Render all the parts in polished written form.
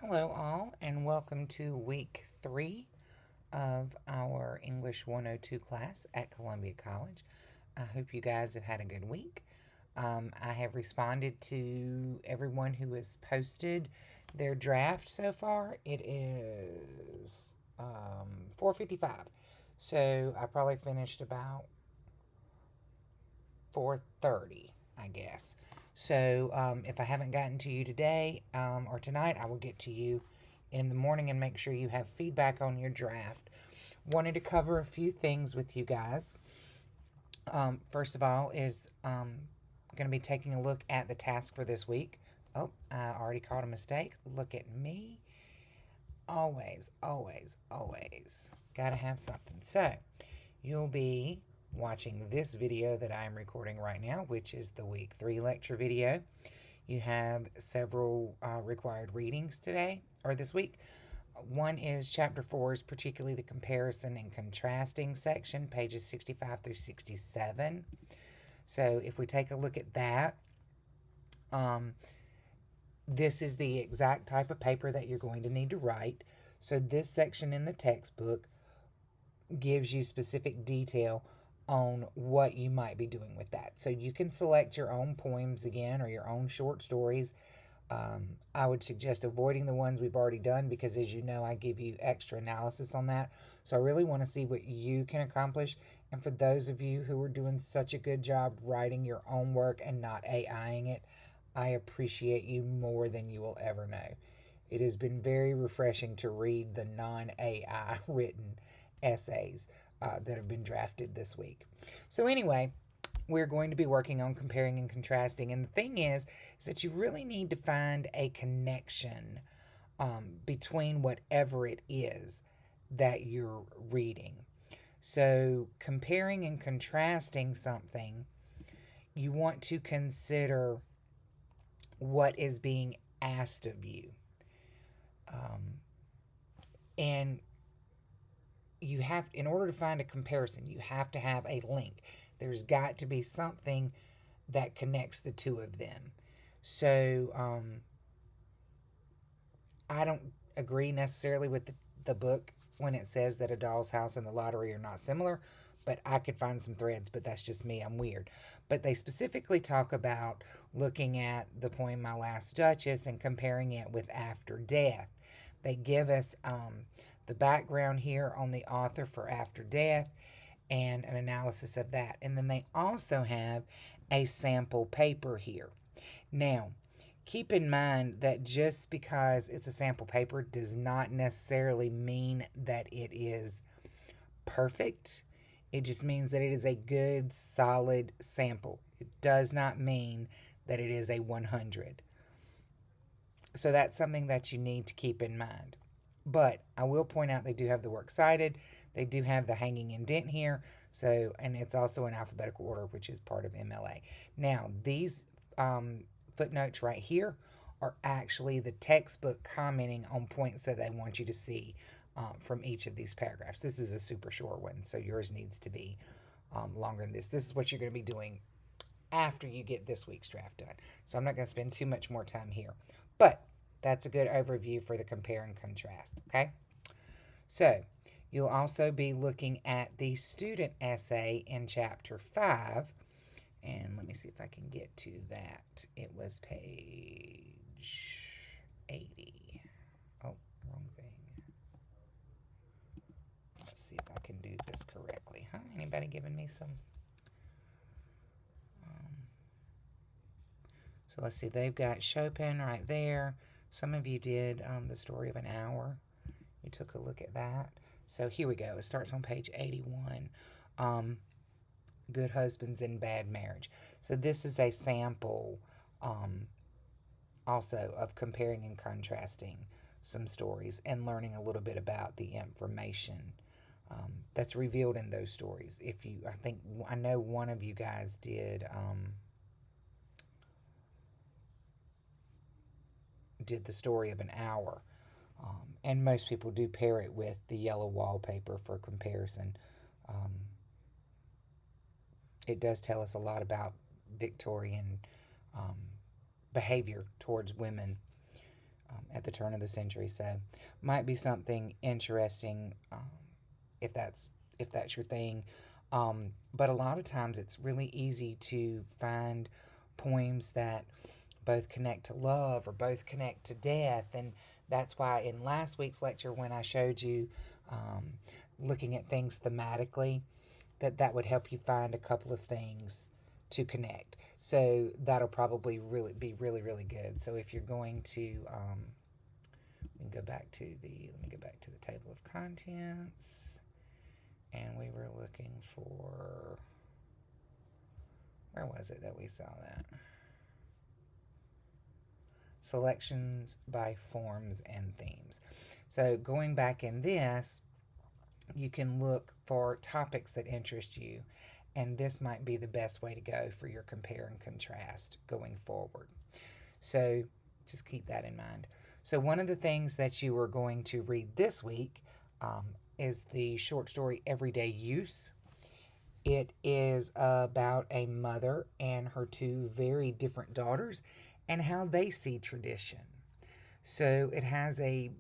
Hello, all, and welcome to week 3 of our English 102 class at Columbia College. I hope you guys have had a good week. I have responded to everyone who has posted their draft so far. It is 4:55, so I probably finished about 4:30, I guess. So if I haven't gotten to you today or tonight, I will get to you in the morning and make sure you have feedback on your draft. Wanted to cover a few things with you guys. First of all, is going to be taking a look at the task for this week. Oh, I already caught a mistake. Look at me. Always, always, always. Gotta have something. So, you'll be watching this video that I am recording right now, which is the week 3 lecture video. You have several required readings today or this week. One is chapter 4, is particularly the comparison and contrasting section, pages 65 through 67. So if we take a look at that, this is the exact type of paper that you're going to need to write. So this section in the textbook gives you specific detail on what you might be doing with that. So you can select your own poems again or your own short stories. I would suggest avoiding the ones we've already done because, as you know, I give you extra analysis on that. So I really want to see what you can accomplish. And for those of you who are doing such a good job writing your own work and not AIing it, I appreciate you more than you will ever know. It has been very refreshing to read the non AI written essays that have been drafted this week. So, anyway, we're going to be working on comparing and contrasting. And the thing is that you really need to find a connection between whatever it is that you're reading. So, comparing and contrasting something, you want to consider what is being asked of you. And you have, in order to find a comparison, you have to have a link. There's got to be something that connects the two of them. So I don't agree necessarily with the book when it says that A Doll's House and the Lottery are not similar, but I could find some threads, but that's just me. I'm weird. But they specifically talk about looking at the poem My Last Duchess and comparing it with After Death. They give us the background here on the author for After Death and an analysis of that. And then they also have a sample paper here. Now, keep in mind that just because it's a sample paper does not necessarily mean that it is perfect. It just means that it is a good, solid sample. It does not mean that it is a 100. So that's something that you need to keep in mind. But I will point out they do have the works cited. They do have the hanging indent here. So, and it's also in alphabetical order, which is part of MLA. Now, these footnotes right here are actually the textbook commenting on points that they want you to see from each of these paragraphs. This is a super short one, so yours needs to be longer than this. This is what you're going to be doing after you get this week's draft done. So I'm not going to spend too much more time here. But that's a good overview for the compare and contrast, okay? So you'll also be looking at the student essay in chapter 5. And let me see if I can get to that. It was page 80. Oh, wrong thing. Let's see if I can do this correctly. Huh? Anybody giving me some? So let's see. They've got Chopin right there. Some of you did The Story of an Hour. You took a look at that. So here we go. It starts on page 81. Good Husbands in Bad Marriage. So this is a sample also of comparing and contrasting some stories and learning a little bit about the information that's revealed in those stories. If you, I know one of you guys did The Story of an Hour. And most people do pair it with the yellow wallpaper for comparison. It does tell us a lot about Victorian behavior towards women at the turn of the century. So, might be something interesting if that's your thing. But a lot of times, it's really easy to find poems that both connect to love or both connect to death, and that's why in last week's lecture, when I showed you um, looking at things thematically, that would help you find a couple of things to connect. So that'll probably really be really good. So if you're going to, we can go back to the, let me go back to the table of contents, and we were looking for, where was it that we saw that? Selections by forms and themes. So going back in this, you can look for topics that interest you, and this might be the best way to go for your compare and contrast going forward. So just keep that in mind. So one of the things that you are going to read this week is the short story Everyday Use. It is about a mother and her two very different daughters and how they see tradition. So it has a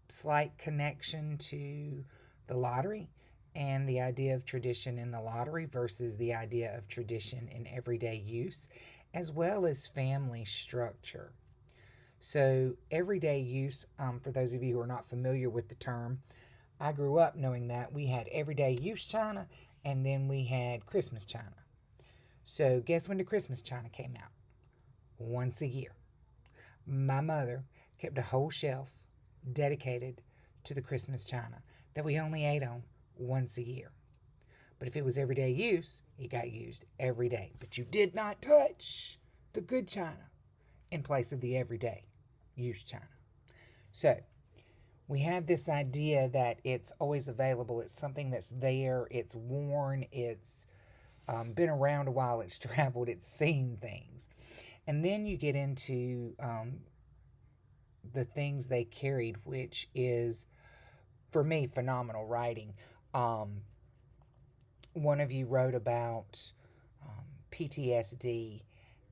slight connection to the lottery and the idea of tradition in the lottery versus the idea of tradition in everyday use, as well as family structure. So, everyday use, for those of you who are not familiar with the term, I grew up knowing that we had everyday use china and then we had Christmas china. So, guess when the Christmas china came out? Once a year. My mother kept a whole shelf dedicated to the Christmas china that we only ate on once a year. But if it was everyday use, it got used every day. But you did not touch the good china in place of the everyday use china. So we have this idea that it's always available. It's something that's there. It's worn. It's been around a while. It's traveled. It's seen things. And then you get into the things they carried, which is, for me, phenomenal writing. One of you wrote about PTSD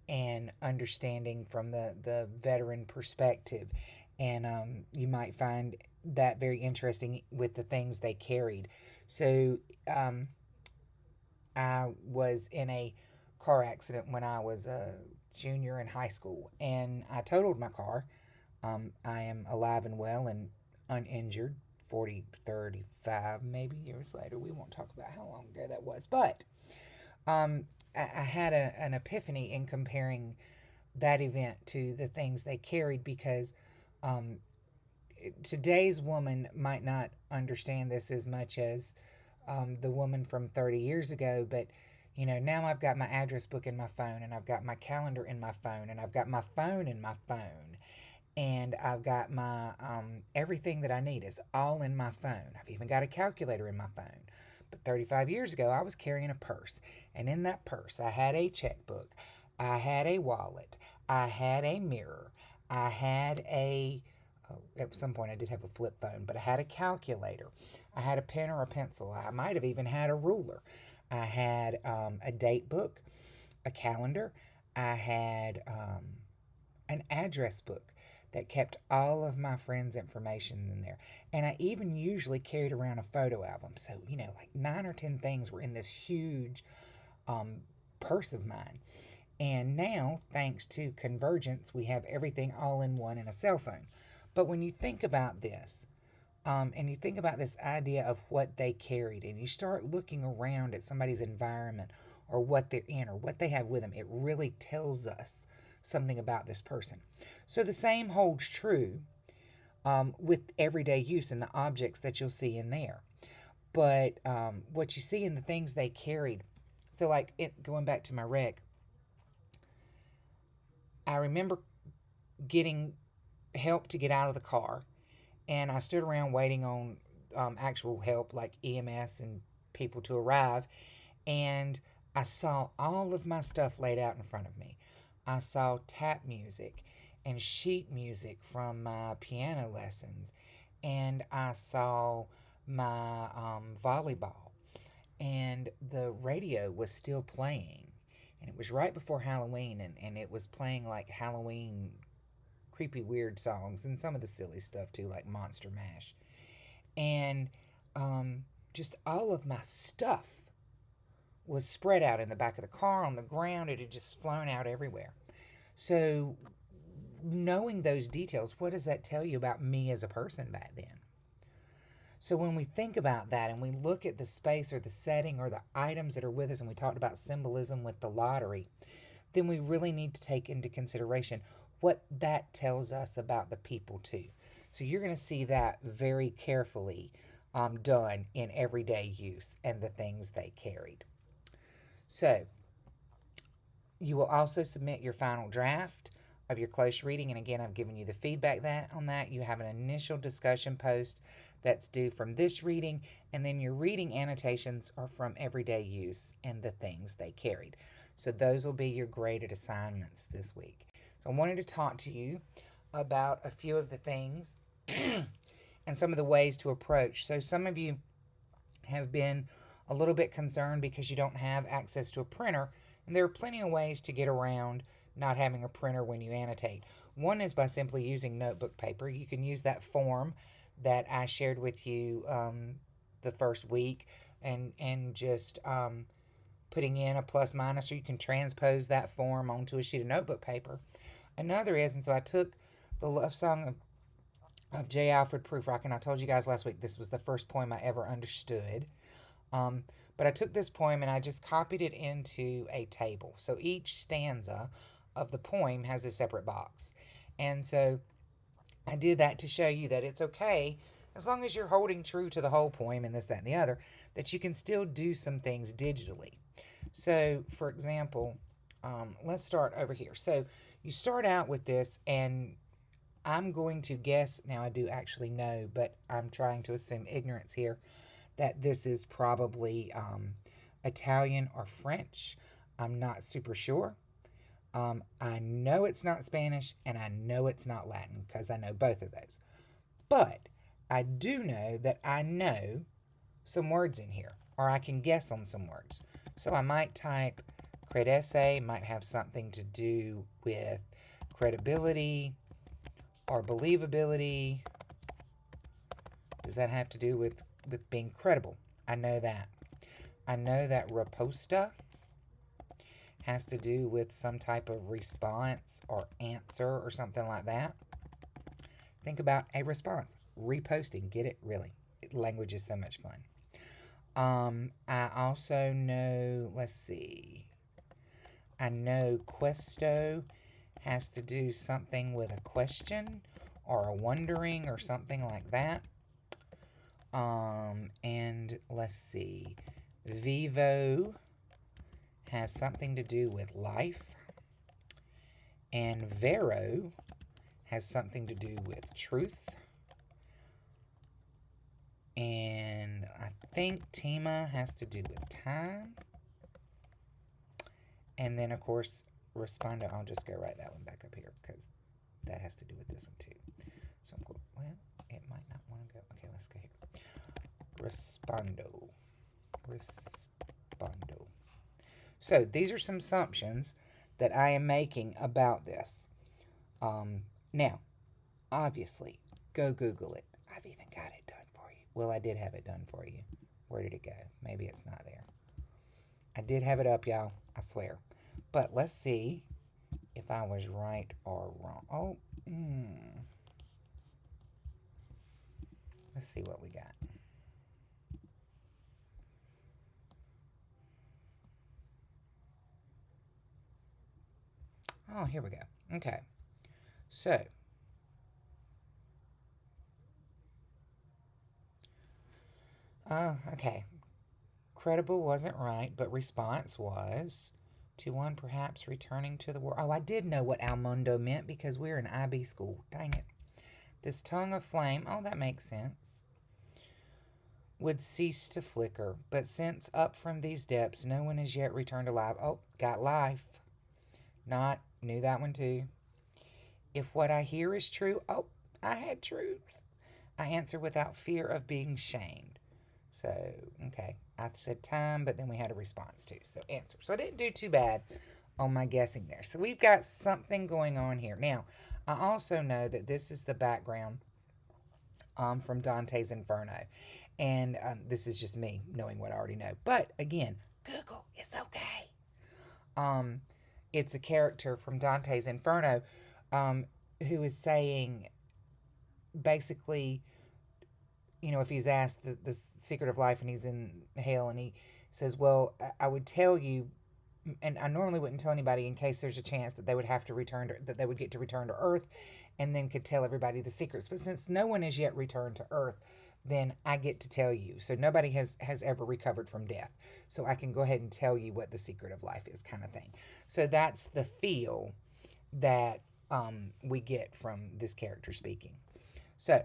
and understanding from the veteran perspective. And you might find that very interesting with the things they carried. So I was in a car accident when I was a junior in high school, and I totaled my car. I am alive and well and uninjured 40, 35 maybe years later. We won't talk about how long ago that was. But I had an epiphany in comparing that event to the things they carried, because um, today's woman might not understand this as much as the woman from 30 years ago. But now I've got my address book in my phone, and I've got my calendar in my phone, and I've got my phone in my phone, and I've got my everything that I need is all in my phone. I've even got a calculator in my phone. But 35 years ago, I was carrying a purse, and in that purse, I had a checkbook, I had a wallet, I had a mirror, I had at some point I did have a flip phone, but I had a calculator, I had a pen or a pencil, I might have even had a ruler, I had a date book, a calendar, I had an address book that kept all of my friends' information in there. And I even usually carried around a photo album. So, like 9 or 10 things were in this huge purse of mine. And now, thanks to convergence, we have everything all in one in a cell phone. But when you think about this, and you think about this idea of what they carried, and you start looking around at somebody's environment or what they're in or what they have with them, it really tells us something about this person. So the same holds true with everyday use and the objects that you'll see in there. But what you see in the things they carried, so like going back to my wreck, I remember getting help to get out of the car, and I stood around waiting on actual help like EMS and people to arrive, and I saw all of my stuff laid out in front of me. I saw tap music and sheet music from my piano lessons, and I saw my volleyball, and the radio was still playing, and it was right before Halloween, and it was playing like Halloween creepy, weird songs and some of the silly stuff too, like Monster Mash. And just all of my stuff was spread out in the back of the car, on the ground. It had just flown out everywhere. So, knowing those details, what does that tell you about me as a person back then? So, when we think about that and we look at the space or the setting or the items that are with us, and we talked about symbolism with the lottery, then we really need to take into consideration what that tells us about the people, too. So, you're going to see that very carefully done in everyday use and the things they carried. So, you will also submit your final draft of your close reading. And again, I've given you the feedback on that. You have an initial discussion post that's due from this reading. And then your reading annotations are from everyday use and the things they carried. So those will be your graded assignments this week. So I wanted to talk to you about a few of the things and some of the ways to approach. So some of you have been a little bit concerned because you don't have access to a printer, and there are plenty of ways to get around not having a printer when you annotate. One is by simply using notebook paper. You can use that form that I shared with you the first week and just putting in a plus minus, or you can transpose that form onto a sheet of notebook paper. Another is, and so I took the love song of J. Alfred Prufrock, and I told you guys last week this was the first poem I ever understood. But I took this poem and I just copied it into a table. So each stanza of the poem has a separate box. And so I did that to show you that it's okay, as long as you're holding true to the whole poem and this, that, and the other, that you can still do some things digitally. So, for example, let's start over here. So you start out with this, and I'm going to guess, now I do actually know, but I'm trying to assume ignorance here, that this is probably Italian or French. I'm not super sure. I know it's not Spanish, and I know it's not Latin, because I know both of those. But I do know that I know some words in here, or I can guess on some words. So I might type credesse, might have something to do with credibility or believability. Does that have to do with being credible? I know that. I know that riposta has to do with some type of response or answer or something like that. Think about a response. Reposting. Get it? Really. Language is so much fun. I also know, let's see. I know questo has to do something with a question or a wondering or something like that. And let's see. Vivo has something to do with life. And vero has something to do with truth. And I think Tima has to do with time. And then, of course, respondo. I'll just go write that one back up here because that has to do with this one too. So I'm going, well, it might not want to go. Okay, let's go here. Respondo. So these are some assumptions that I am making about this. Now, obviously, go Google it. I've even got it done for you. Well, I did have it done for you. Where did it go? Maybe it's not there. I did have it up, y'all. I swear. But let's see if I was right or wrong. Let's see what we got. Oh, here we go. Okay. So, okay. Credible wasn't right, but response was. To one perhaps returning to the world. Oh, I did know what Al Mundo meant because we're in IB school. Dang it. This tongue of flame, oh, that makes sense, would cease to flicker. But since up from these depths no one has yet returned alive. Oh, got life. Not, knew that one too. If what I hear is true, oh, I had truth. I answer without fear of being shamed. So, okay. I said time, but then we had a response too. So, answer. So, I didn't do too bad on my guessing there. So we've got something going on here. Now, I also know that this is the background from Dante's Inferno. And this is just me knowing what I already know. But again, Google, it's okay. Um, it's a character from Dante's Inferno um, who is saying basically, if he's asked the secret of life and he's in hell and he says, well, I would tell you, and I normally wouldn't tell anybody in case there's a chance that they would have to that they would get to return to Earth and then could tell everybody the secrets. But since no one has yet returned to Earth, then I get to tell you. So nobody has ever recovered from death. So I can go ahead and tell you what the secret of life is, kind of thing. So that's the feel that we get from this character speaking. So,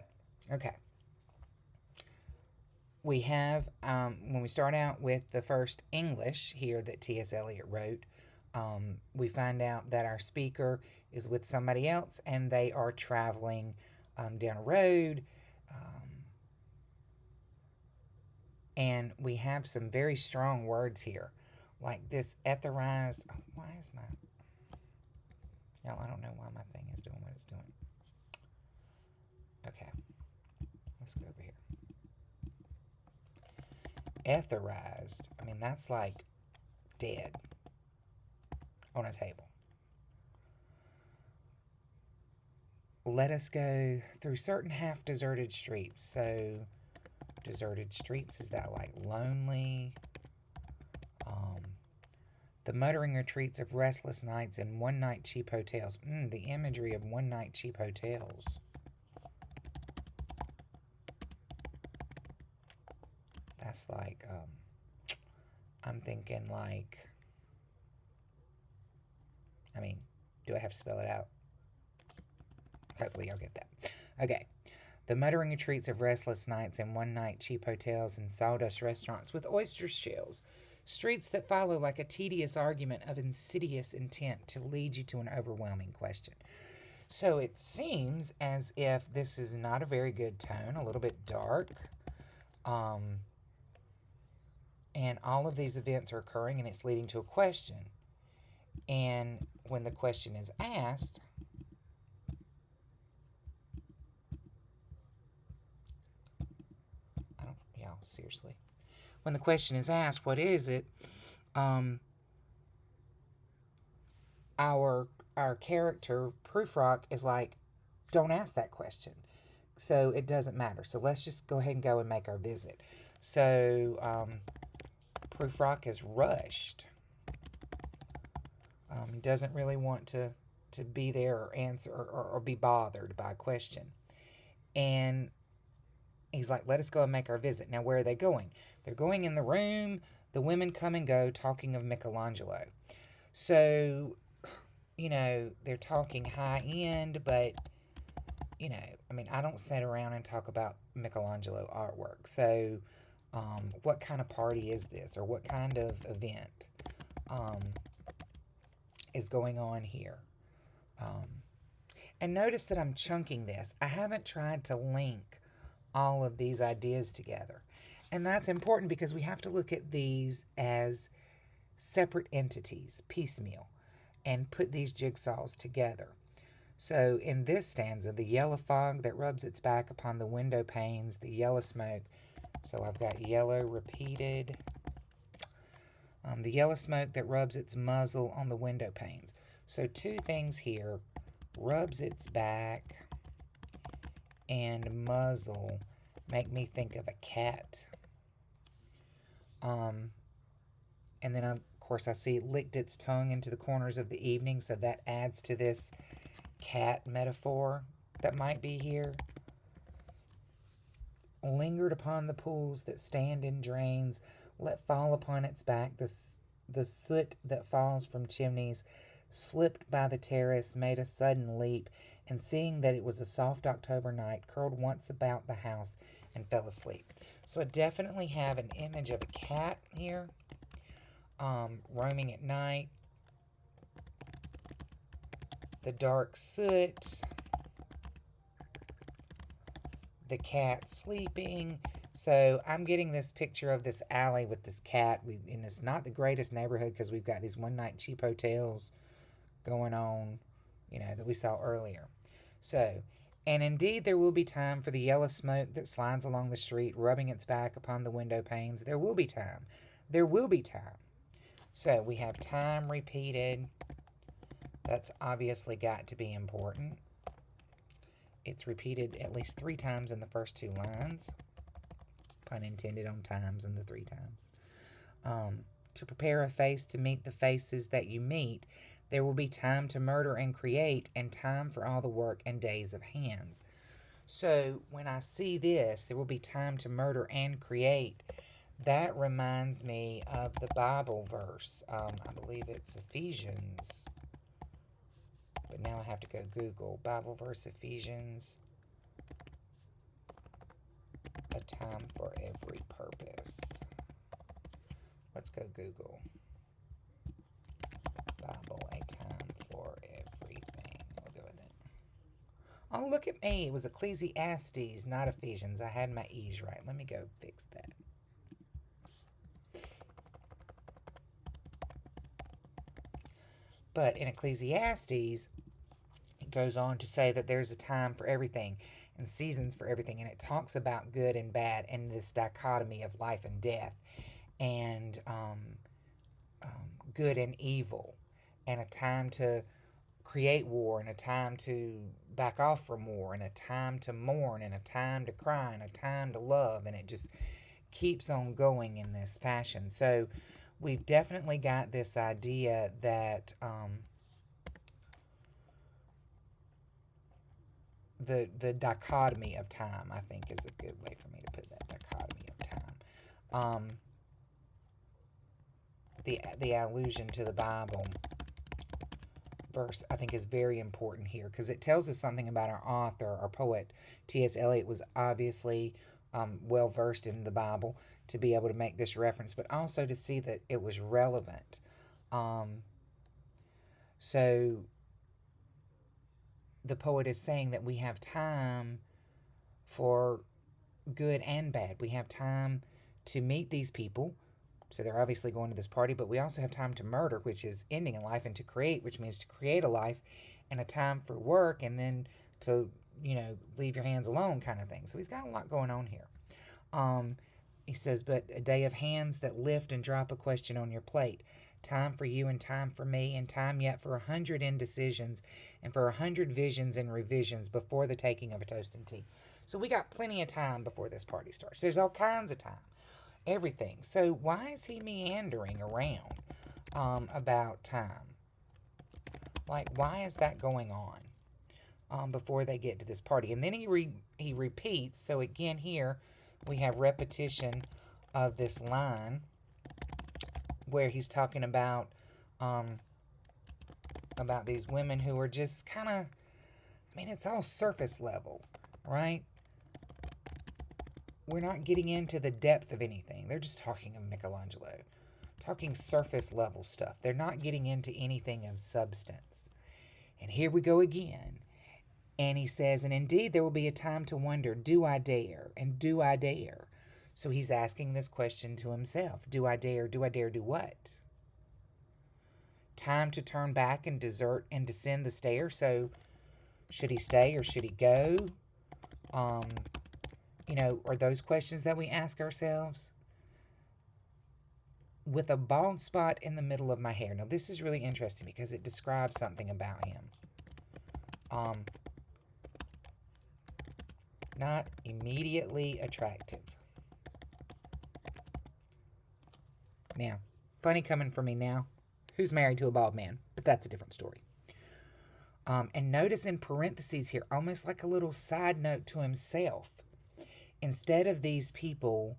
okay. We have, when we start out with the first English here that T.S. Eliot wrote, we find out that our speaker is with somebody else and they are traveling down a road. And we have some very strong words here, like this etherized. Oh, why is my. Y'all, I don't know why my thing is doing what it's doing. Okay. Let's go over here. Etherized. I mean, that's like dead on a table. Let us go through certain half-deserted streets. So, deserted streets, is that like lonely? The muttering retreats of restless nights and one-night cheap hotels. The imagery of one-night cheap hotels. That's like, I'm thinking like, I mean, do I have to spell it out? Hopefully y'all get that. Okay. The muttering retreats of restless nights and one-night cheap hotels and sawdust restaurants with oyster shells. Streets that follow like a tedious argument of insidious intent to lead you to an overwhelming question. So it seems as if this is not a very good tone, a little bit dark. And all of these events are occurring and it's leading to a question. And when the question is asked, seriously. When the question is asked, what is it? Our character, Prufrock, is like, don't ask that question. So it doesn't matter. So let's just go ahead and go and make our visit. So Prufrock is rushed. He doesn't really want to be there or answer or be bothered by a question. And he's like, let us go and make our visit. Now, where are they going? They're going in the room. The women come and go talking of Michelangelo. So, they're talking high end, but, I don't sit around and talk about Michelangelo artwork. So, what kind of party is this? Or what kind of event is going on here? And notice that I'm chunking this. I haven't tried to link all of these ideas together. And that's important because we have to look at these as separate entities, piecemeal, and put these jigsaws together. So in this stanza, the yellow fog that rubs its back upon the window panes, the yellow smoke. So I've got yellow repeated. The yellow smoke that rubs its muzzle on the window panes. So two things here, rubs its back and muzzle, make me think of a cat. And then, of course, I see licked its tongue into the corners of the evening, so that adds to this cat metaphor that might be here. Lingered upon the pools that stand in drains, let fall upon its back the soot that falls from chimneys, slipped by the terrace, made a sudden leap, and seeing that it was a soft October night, curled once about the house and fell asleep. So I definitely have an image of a cat here, roaming at night. The dark soot. The cat sleeping. So I'm getting this picture of this alley with this cat. And it's not the greatest neighborhood because we've got these one night cheap hotels going on, that we saw earlier. So, and indeed there will be time for the yellow smoke that slides along the street, rubbing its back upon the window panes. There will be time. There will be time. So we have time repeated. That's obviously got to be important. It's repeated at least 3 times in the first 2 lines. Pun intended on times and the 3 times. To prepare a face to meet the faces that you meet, there will be time to murder and create, and time for all the work and days of hands. So when I see this, there will be time to murder and create. That reminds me of the Bible verse. I believe it's Ephesians. But now I have to go Google. Bible verse Ephesians. A time for every purpose. Let's go Google. Bible, a time for everything. We'll go with it. Oh, look at me. It was Ecclesiastes, not Ephesians. I had my E's right. Let me go fix that. But in Ecclesiastes, it goes on to say that there's a time for everything and seasons for everything. And it talks about good and bad and this dichotomy of life and death and good and evil, and a time to create war and a time to back off from war and a time to mourn and a time to cry and a time to love. And it just keeps on going in this fashion. So we've definitely got this idea that the dichotomy of time, I think, is a good way for me to put that, dichotomy of time. The allusion to the Bible verse, I think, is very important here because it tells us something about our author, our poet. T.S. Eliot was obviously well versed in the Bible to be able to make this reference, but also to see that it was relevant. So the poet is saying that we have time for good and bad. We have time to meet these people. So they're obviously going to this party, but we also have time to murder, which is ending a life, and to create, which means to create a life, and a time for work, and then to, leave your hands alone kind of thing. So he's got a lot going on here. He says, but a day of hands that lift and drop a question on your plate. Time for you and time for me, and time yet for 100 indecisions and for 100 visions and revisions before the taking of a toast and tea. So we got plenty of time before this party starts. There's all kinds of time. Everything. So why is he meandering around about time? Like, why is that going on before they get to this party? And then he repeats. So again, here we have repetition of this line where he's talking about these women who are just kind of, it's all surface level, right? We're not getting into the depth of anything. They're just talking of Michelangelo, talking surface level stuff. They're not getting into anything of substance. And here we go again. And he says, and indeed there will be a time to wonder, do I dare? And do I dare? So he's asking this question to himself. Do I dare? Do I dare do what? Time to turn back and desert and descend the stair. So should he stay or should he go? Are those questions that we ask ourselves? With a bald spot in the middle of my hair. Now, this is really interesting because it describes something about him. Not immediately attractive. Now, funny coming from me now. Who's married to a bald man? But that's a different story. And notice in parentheses here, almost like a little side note to himself. Instead of these people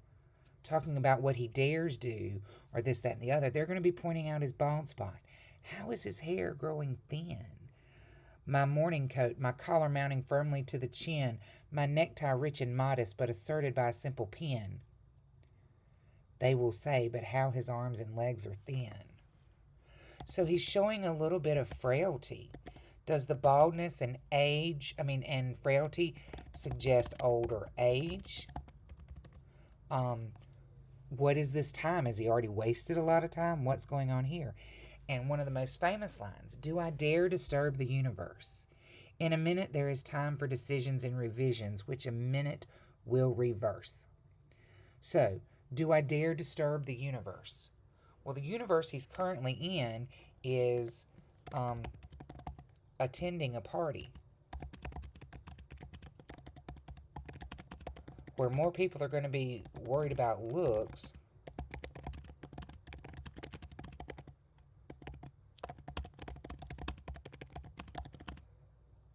talking about what he dares do or this, that, and the other, they're going to be pointing out his bald spot. How is his hair growing thin? My morning coat, my collar mounting firmly to the chin, my necktie rich and modest but asserted by a simple pin. They will say, but how his arms and legs are thin. So he's showing a little bit of frailty. Does the baldness and and frailty suggest older age? What is this time? Has he already wasted a lot of time? What's going on here? And one of the most famous lines, do I dare disturb the universe? In a minute there is time for decisions and revisions, which a minute will reverse. So, do I dare disturb the universe? Well, the universe he's currently in is attending a party where more people are going to be worried about looks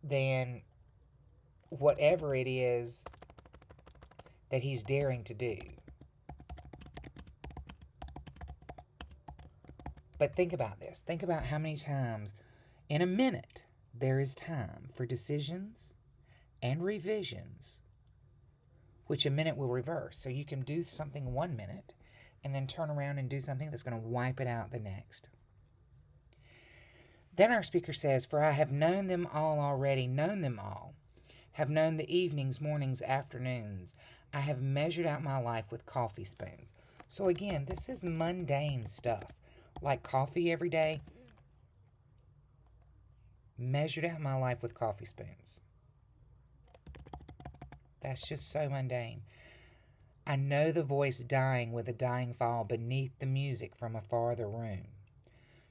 than whatever it is that he's daring to do. But think about this. Think about how many times in a minute there is time for decisions and revisions, which a minute will reverse. So you can do something 1 minute and then turn around and do something that's going to wipe it out the next. Then our speaker says, for I have known them all already, known them all, have known the evenings, mornings, afternoons. I have measured out my life with coffee spoons. So again, this is mundane stuff, like coffee every day. Measured out my life with coffee spoons. That's just so mundane. I know the voice dying with a dying fall beneath the music from a farther room.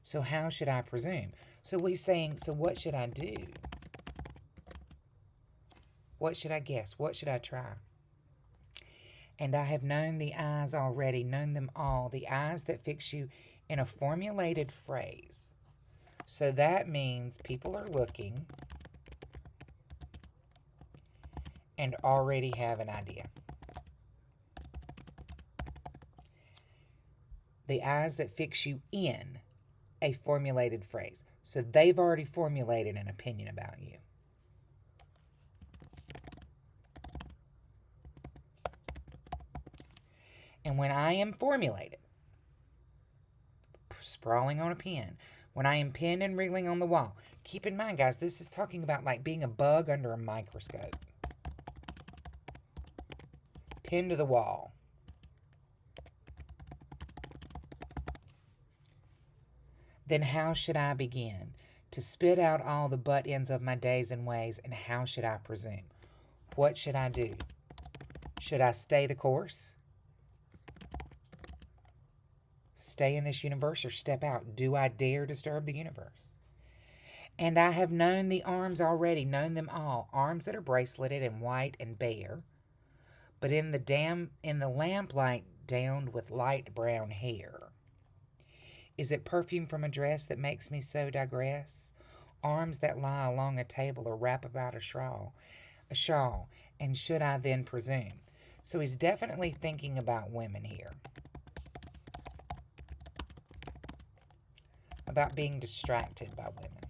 So how should I presume? So he's saying, so what should I do? What should I guess? What should I try? And I have known the eyes already, known them all, the eyes that fix you in a formulated phrase. So that means people are looking and already have an idea. The eyes that fix you in a formulated phrase. So they've already formulated an opinion about you. And when I am formulated, sprawling on a pen, when I am pinned and wriggling on the wall, keep in mind, guys, this is talking about like being a bug under a microscope. Pinned to the wall. Then how should I begin to spit out all the butt ends of my days and ways, and how should I presume? What should I do? Should I stay the course? Stay in this universe or step out? Do I dare disturb the universe? And I have known the arms already, known them all. Arms that are braceleted and white and bare, but in the lamplight downed with light brown hair. Is it perfume from a dress that makes me so digress? Arms that lie along a table or wrap about a shawl. And should I then presume? So he's definitely thinking about women here. About being distracted by women.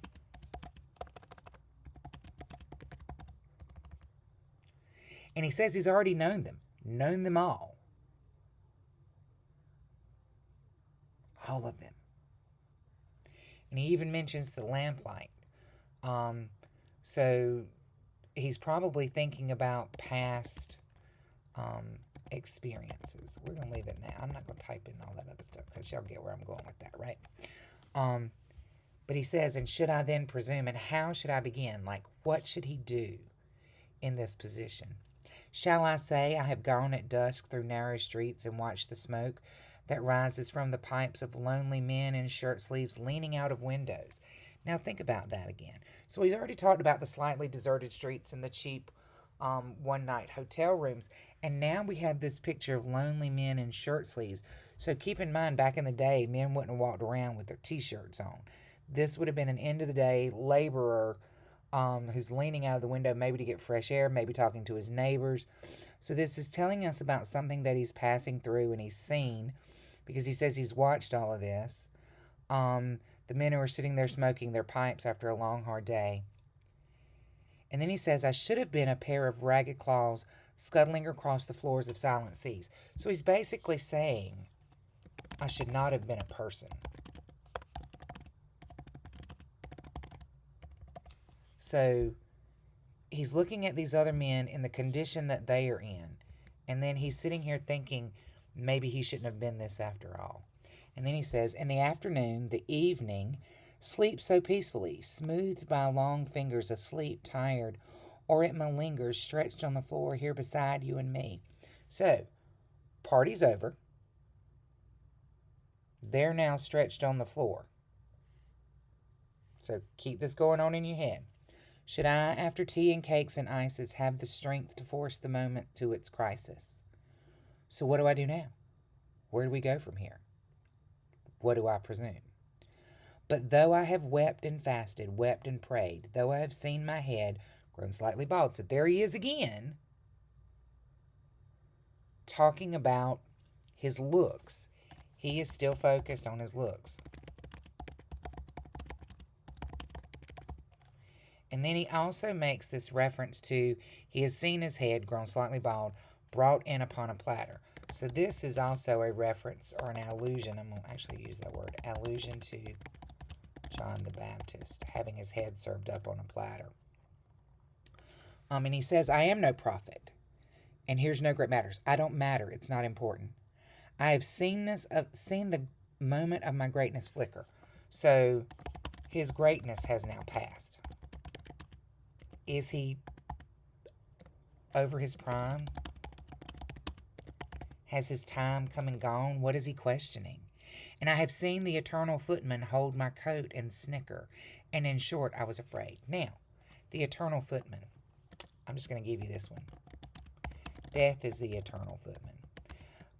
And he says he's already known them all. All of them. And he even mentions the lamplight. So he's probably thinking about past experiences. We're going to leave it now. I'm not going to type in all that other stuff because y'all get where I'm going with that, right? But he says, and should I then presume, and how should I begin? Like, what should he do in this position? Shall I say I have gone at dusk through narrow streets and watched the smoke that rises from the pipes of lonely men in shirt sleeves leaning out of windows? Now think about that again. So he's already talked about the slightly deserted streets and the cheap one-night hotel rooms. And now we have this picture of lonely men in shirt sleeves. So keep in mind, back in the day, men wouldn't have walked around with their T-shirts on. This would have been an end-of-the-day laborer who's leaning out of the window, maybe to get fresh air, maybe talking to his neighbors. So this is telling us about something that he's passing through and he's seen, because he says he's watched all of this. The men who are sitting there smoking their pipes after a long, hard day. And then he says, I should have been a pair of ragged claws scuttling across the floors of silent seas. So he's basically saying, I should not have been a person. So he's looking at these other men in the condition that they are in. And then he's sitting here thinking maybe he shouldn't have been this after all. And then he says, in the afternoon, the evening, sleep so peacefully, smoothed by long fingers, asleep, tired, or it malingers, stretched on the floor here beside you and me. So, party's over. They're now stretched on the floor. So keep this going on in your head. Should I, after tea and cakes and ices, have the strength to force the moment to its crisis? So what do I do now? Where do we go from here? What do I presume? But though I have wept and fasted, wept and prayed, though I have seen my head grown slightly bald. So there he is again, talking about his looks. He is still focused on his looks. And then he also makes this reference to, he has seen his head grown slightly bald, brought in upon a platter. So this is also a reference or an allusion, I'm going to actually use that word, allusion to John the Baptist, having his head served up on a platter. And he says, I am no prophet, and here's no great matters. I don't matter, it's not important. I have seen the moment of my greatness flicker. So his greatness has now passed. Is he over his prime? Has his time come and gone? What is he questioning? And I have seen the eternal footman hold my coat and snicker. And in short, I was afraid. Now, the eternal footman. I'm just going to give you this one. Death is the eternal footman.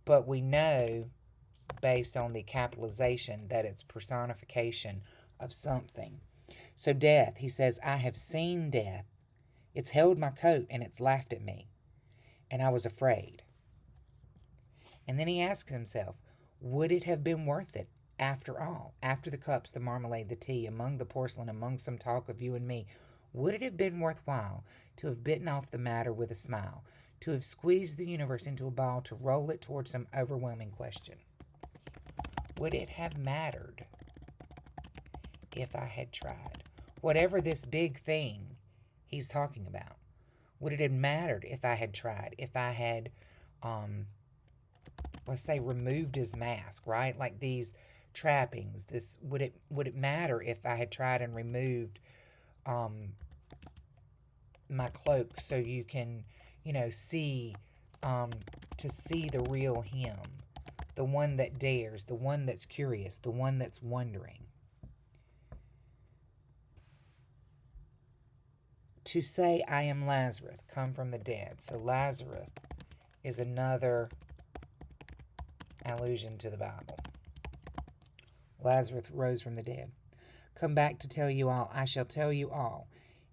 But we know, based on the capitalization, that it's personification of something. So death, he says, I have seen death. It's held my coat and it's laughed at me. And I was afraid. And then he asks himself, would it have been worth it after all? After the cups, the marmalade, the tea, among the porcelain, among some talk of you and me, would it have been worthwhile to have bitten off the matter with a smile, to have squeezed the universe into a ball, to roll it towards some overwhelming question? Would it have mattered if I had tried? Whatever this big thing he's talking about, would it have mattered if I had tried? If I had, let's say, removed his mask, right? Like these trappings. This would it matter if I had tried and removed my cloak so you can, see to see the real him, the one that dares, the one that's curious, the one that's wondering. To say I am Lazarus, come from the dead. So Lazarus is another allusion to the Bible. Lazarus rose from the dead. Come back to tell you all. I shall tell you all.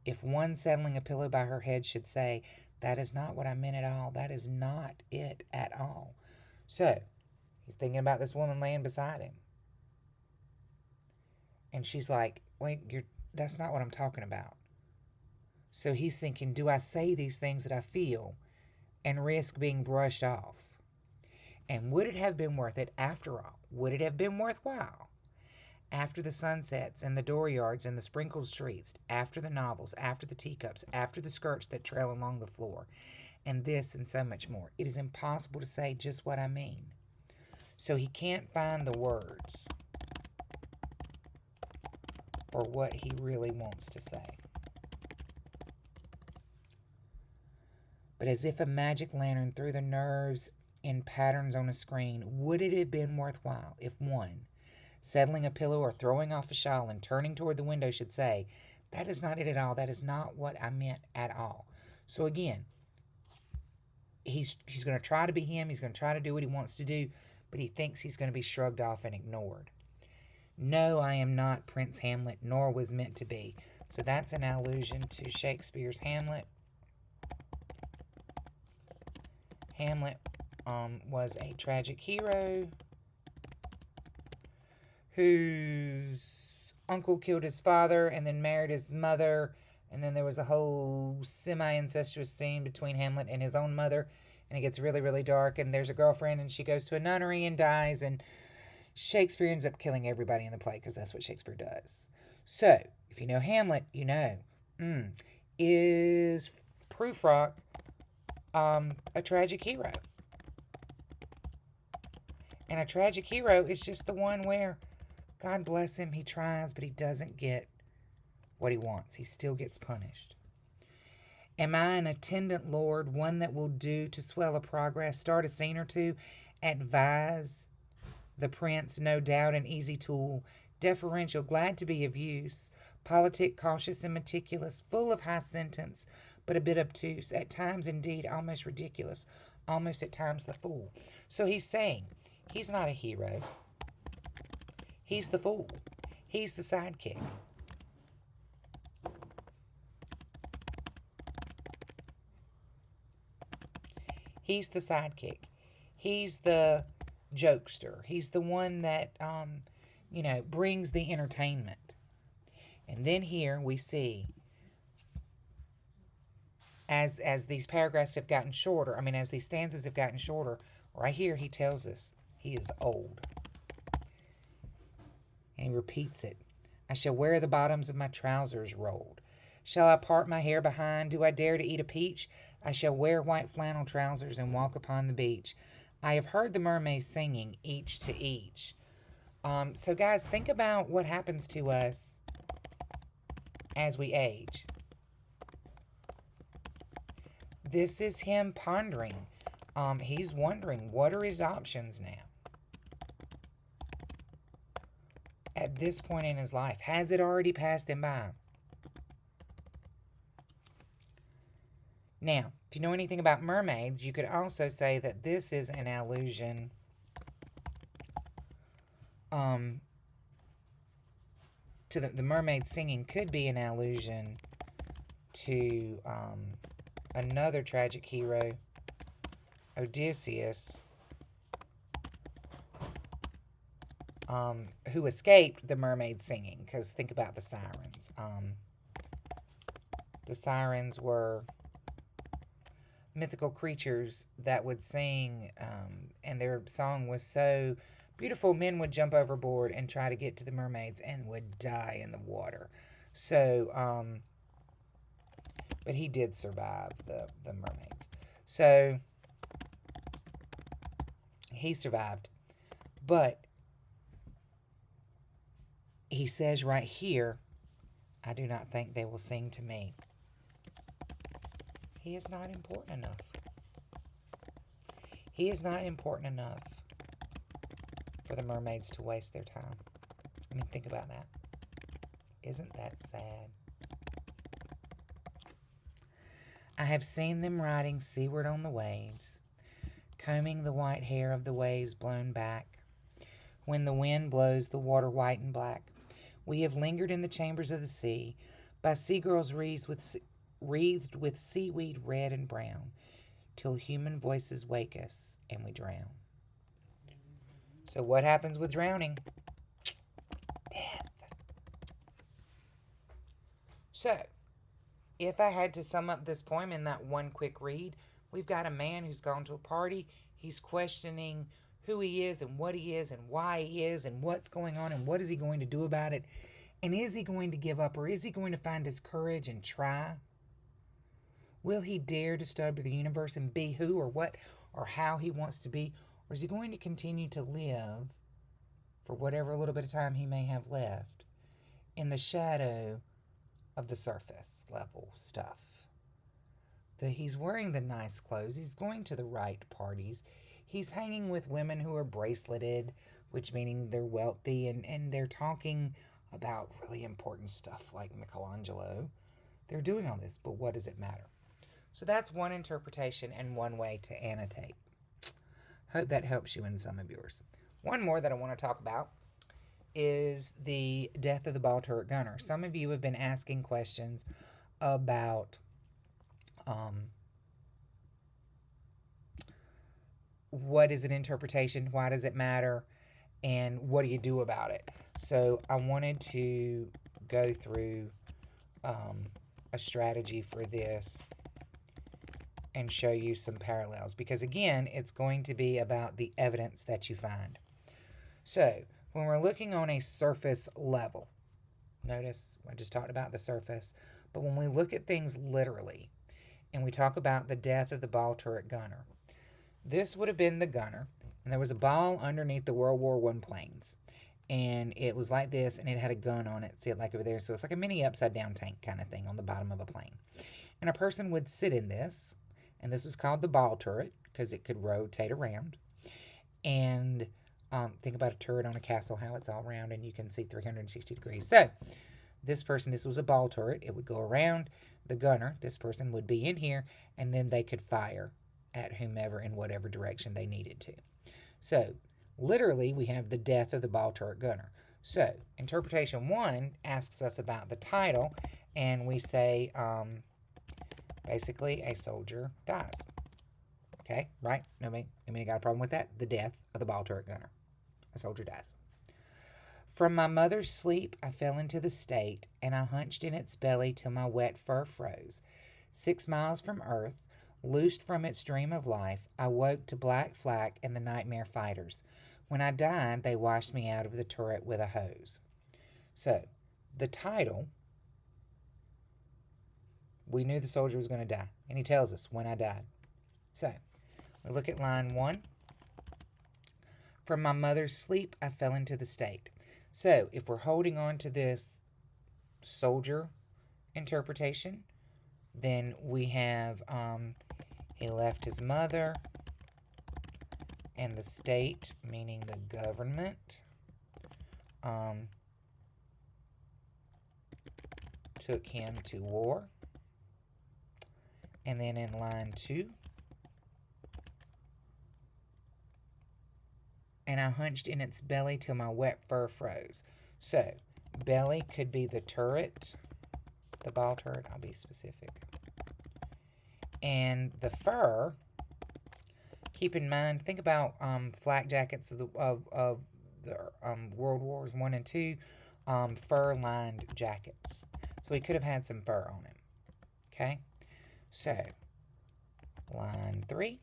If one settling a pillow by her head should say, that is not what I meant at all. That is not it at all. So, he's thinking about this woman laying beside him. And she's like, wait, that's not what I'm talking about. So he's thinking, do I say these things that I feel and risk being brushed off? And would it have been worth it after all? Would it have been worthwhile? After the sunsets and the dooryards and the sprinkled streets, after the novels, after the teacups, after the skirts that trail along the floor, and this and so much more. It is impossible to say just what I mean. So he can't find the words for what he really wants to say. But as if a magic lantern threw the nerves in patterns on a screen, would it have been worthwhile if one, settling a pillow or throwing off a shawl and turning toward the window, should say, that is not it at all, that is not what I meant at all? So again, he's going to try to be him, he's going to try to do what he wants to do, but he thinks he's going to be shrugged off and ignored. No, I am not Prince Hamlet, nor was meant to be. So that's an allusion to Shakespeare's Hamlet. Hamlet was a tragic hero whose uncle killed his father and then married his mother, and then there was a whole semi-incestuous scene between Hamlet and his own mother, and it gets really, really dark, and there's a girlfriend, and she goes to a nunnery and dies, and Shakespeare ends up killing everybody in the play, because that's what Shakespeare does. So, if you know Hamlet, you know. Is Prufrock a tragic hero. And a tragic hero is just the one where, God bless him, he tries, but he doesn't get what he wants. He still gets punished. Am I an attendant lord, one that will do to swell a progress, start a scene or two, advise the prince, no doubt an easy tool, deferential, glad to be of use, politic, cautious and meticulous, full of high sentence, but a bit obtuse, at times indeed almost ridiculous, almost at times the fool. So he's saying he's not a hero. He's the fool. He's the sidekick. He's the sidekick. He's the jokester. He's the one that, brings the entertainment. And then here we see, as these paragraphs have gotten shorter, as these stanzas have gotten shorter, right here he tells us he is old. And he repeats it. I shall wear the bottoms of my trousers rolled. Shall I part my hair behind? Do I dare to eat a peach? I shall wear white flannel trousers and walk upon the beach. I have heard the mermaids singing, each to each. So guys, think about what happens to us as we age. This is him pondering. He's wondering, what are his options now? At this point in his life, has it already passed him by? Now, if you know anything about mermaids, you could also say that this is an allusion to the mermaid singing could be an allusion to another tragic hero, Odysseus, who escaped the mermaid singing. Because think about the sirens. The sirens were mythical creatures that would sing, and their song was so beautiful, men would jump overboard and try to get to the mermaids and would die in the water. So, but he did survive the mermaids. So, he survived. But he says right here, I do not think they will sing to me. He is not important enough. He is not important enough for the mermaids to waste their time. Think about that. Isn't that sad? I have seen them riding seaward on the waves, combing the white hair of the waves blown back. When the wind blows the water white and black, we have lingered in the chambers of the sea, by sea-girls wreathed with seaweed red and brown, till human voices wake us and we drown. So what happens with drowning? Death. So, if I had to sum up this poem in that one quick read, we've got a man who's gone to a party. He's questioning who he is and what he is and why he is and what's going on and what is he going to do about it. And is he going to give up, or is he going to find his courage and try? Will he dare disturb the universe and be who or what or how he wants to be? Or is he going to continue to live for whatever little bit of time he may have left in the shadow of the surface level stuff? He's wearing the nice clothes. He's going to the right parties. He's hanging with women who are braceleted, which meaning they're wealthy, and they're talking about really important stuff like Michelangelo. They're doing all this, but what does it matter? So that's one interpretation and one way to annotate. Hope that helps you in some of yours. One more that I want to talk about is the death of the ball turret gunner. Some of you have been asking questions about what is an interpretation, why does it matter, and what do you do about it? So I wanted to go through a strategy for this and show you some parallels, because again, it's going to be about the evidence that you find. So when we're looking on a surface level, notice I just talked about the surface, but when we look at things literally and we talk about the death of the ball turret gunner. This would have been the gunner, and there was a ball underneath the World War I planes. And it was like this, and it had a gun on it. See it like over there? So it's like a mini upside-down tank kind of thing on the bottom of a plane. And a person would sit in this, and this was called the ball turret because it could rotate around. And think about a turret on a castle, how it's all round, and you can see 360 degrees. So this was a ball turret. It would go around. The gunner, this person, would be in here, and then they could fire at whomever in whatever direction they needed to. So, literally, we have the death of the ball turret gunner. So, interpretation 1 asks us about the title, and we say, basically, a soldier dies. Okay, right? I mean, you got a problem with that? The death of the ball turret gunner. A soldier dies. From my mother's sleep, I fell into the state, and I hunched in its belly till my wet fur froze. 6 miles from earth, loosed from its dream of life, I woke to black flak and the nightmare fighters. When I died, they washed me out of the turret with a hose. So, the title, we knew the soldier was going to die, and he tells us, when I died. So, we look at line 1. From my mother's sleep, I fell into the state. So, if we're holding on to this soldier interpretation, then we have he left his mother, and the state, meaning the government, took him to war. And then in line 2, and I hunched in its belly till my wet fur froze. So, belly could be the turret, the ball turret, I'll be specific. And the fur, keep in mind, think about flak jackets of the World Wars I and II, fur-lined jackets. So he could have had some fur on him. Okay? So, line 3.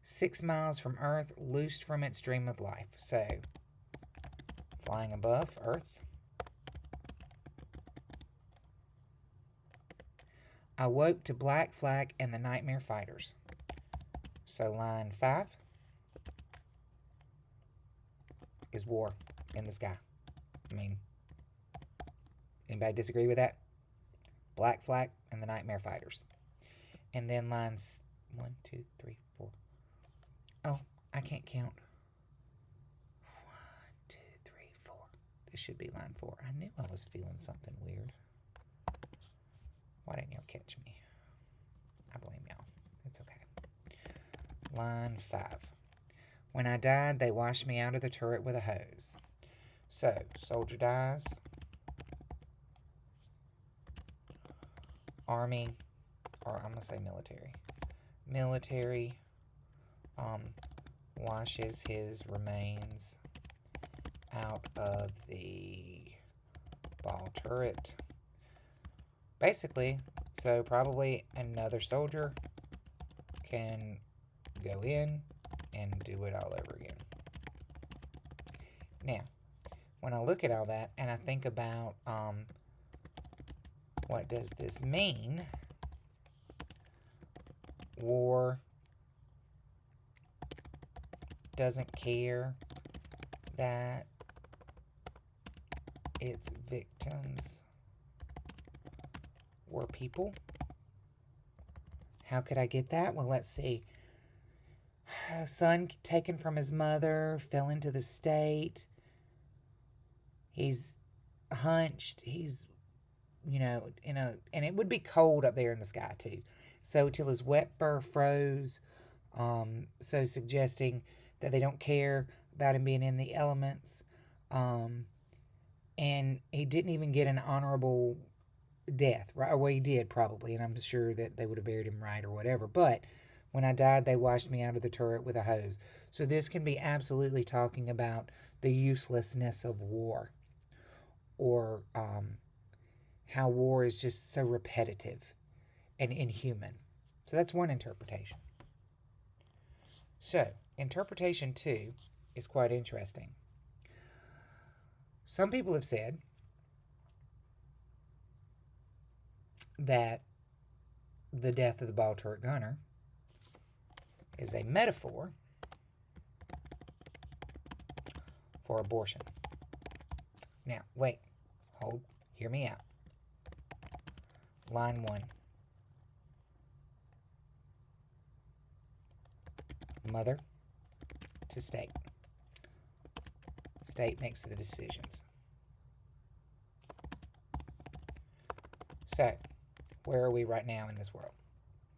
6 miles from Earth, loosed from its dream of life. So, flying above Earth. I woke to black flak and the nightmare fighters. So, line 5 is war in the sky. I mean, anybody disagree with that? Black flak and the nightmare fighters. And then lines 1, 2, 3, 4. Oh, I can't count. 1, 2, 3, 4. This should be line 4. I knew I was feeling something weird. Why didn't y'all catch me? I blame y'all. It's okay. Line 5. When I died, they washed me out of the turret with a hose. So, soldier dies. Army, or I'm going to say military. Military washes his remains out of the ball turret. Basically, so probably another soldier can go in and do it all over again. Now, when I look at all that and I think about what does this mean? War doesn't care that its victims were people. How could I get that? Well, let's see. Son taken from his mother, fell into the state. He's hunched. He's, and it would be cold up there in the sky too. So till his wet fur froze, so suggesting that they don't care about him being in the elements. And he didn't even get an honorable death, right? Well, he did probably, and I'm sure that they would have buried him right or whatever. But when I died, they washed me out of the turret with a hose. So this can be absolutely talking about the uselessness of war, or how war is just so repetitive and inhuman. So that's one interpretation. So, interpretation 2 is quite interesting. Some people have said that the death of the ball turret gunner is a metaphor for abortion. Now, wait, hold, hear me out. Line 1. Mother to state. State makes the decisions. So, where are we right now in this world?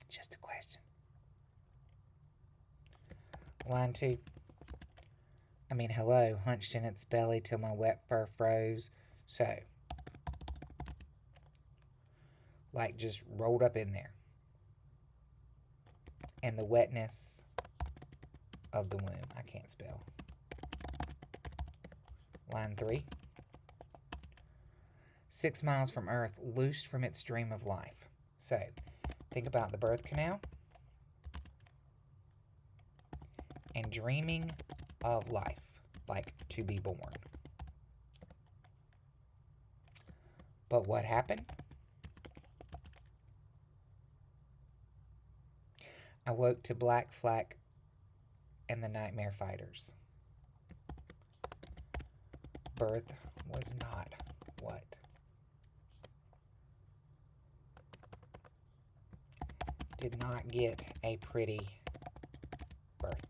Just a question. Line 2. Hello, hunched in its belly till my wet fur froze. So, like just rolled up in there. And the wetness of the womb. I can't spell. Line 3. 6 miles from Earth, loosed from its dream of life. So, think about the birth canal and dreaming of life, like to be born. But what happened? I woke to Black Flak and the Nightmare Fighters. Birth was not what? Did not get a pretty birth.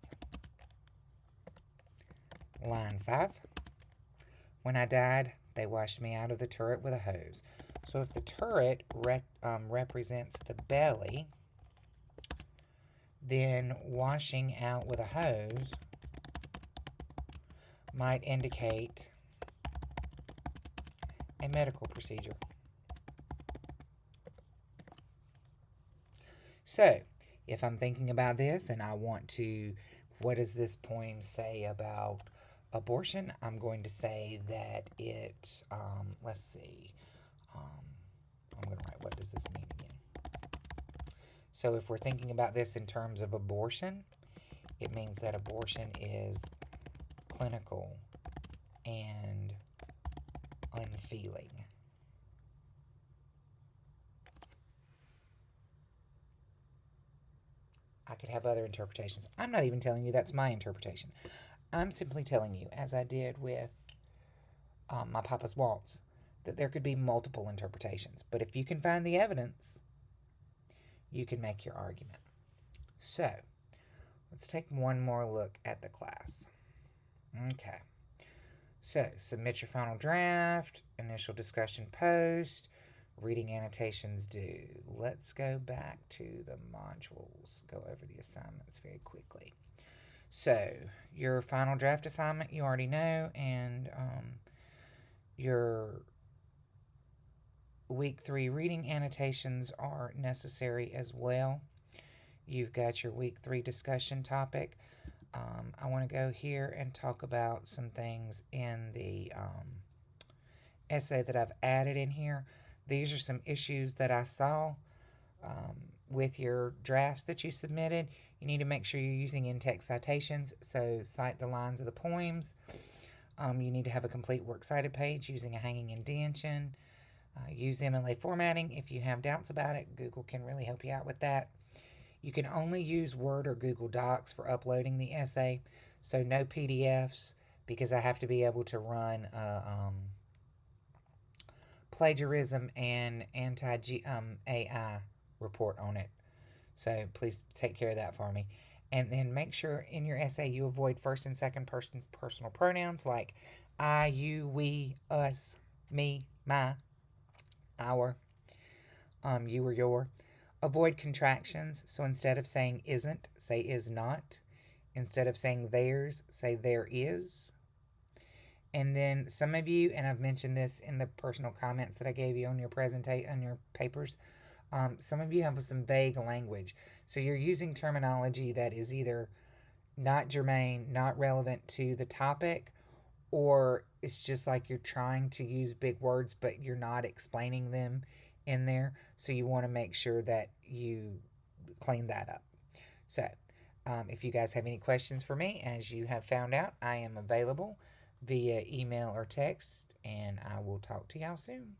Line 5. When I died, they washed me out of the turret with a hose. So if the turret represents the belly, then washing out with a hose might indicate a medical procedure. So, if I'm thinking about this and I want to, what does this poem say about abortion? I'm going to say that it, let's see, I'm going to write, what does this mean again? So if we're thinking about this in terms of abortion, it means that abortion is clinical and unfeeling. I could have other interpretations. I'm not even telling you that's my interpretation. I'm simply telling you, as I did with my Papa's Waltz, that there could be multiple interpretations. But if you can find the evidence, you can make your argument. So, let's take one more look at the class. Okay. So, submit your final draft, initial discussion post, reading annotations due. Let's go back to the modules, go over the assignments very quickly. So, your final draft assignment you already know, and your Week 3 reading annotations are necessary as well. You've got your Week 3 discussion topic. I want to go here and talk about some things in the essay that I've added in here. These are some issues that I saw with your drafts that you submitted. You need to make sure you're using in-text citations, so cite the lines of the poems. You need to have a complete works cited page using a hanging indentation. Use MLA formatting. If you have doubts about it, Google can really help you out with that. You can only use Word or Google Docs for uploading the essay, so no PDFs, because I have to be able to run plagiarism and anti-AI report on it. So please take care of that for me. And then make sure in your essay you avoid first and second person personal pronouns like I, you, we, us, me, my, our, you or your. Avoid contractions. So instead of saying isn't, say is not. Instead of saying theirs, say there is. And then some of you, and I've mentioned this in the personal comments that I gave you on your on your papers, some of you have some vague language. So you're using terminology that is either not germane, not relevant to the topic, or it's just like you're trying to use big words, but you're not explaining them in there. So you want to make sure that you clean that up. So if you guys have any questions for me, as you have found out, I am available via email or text, and I will talk to y'all soon.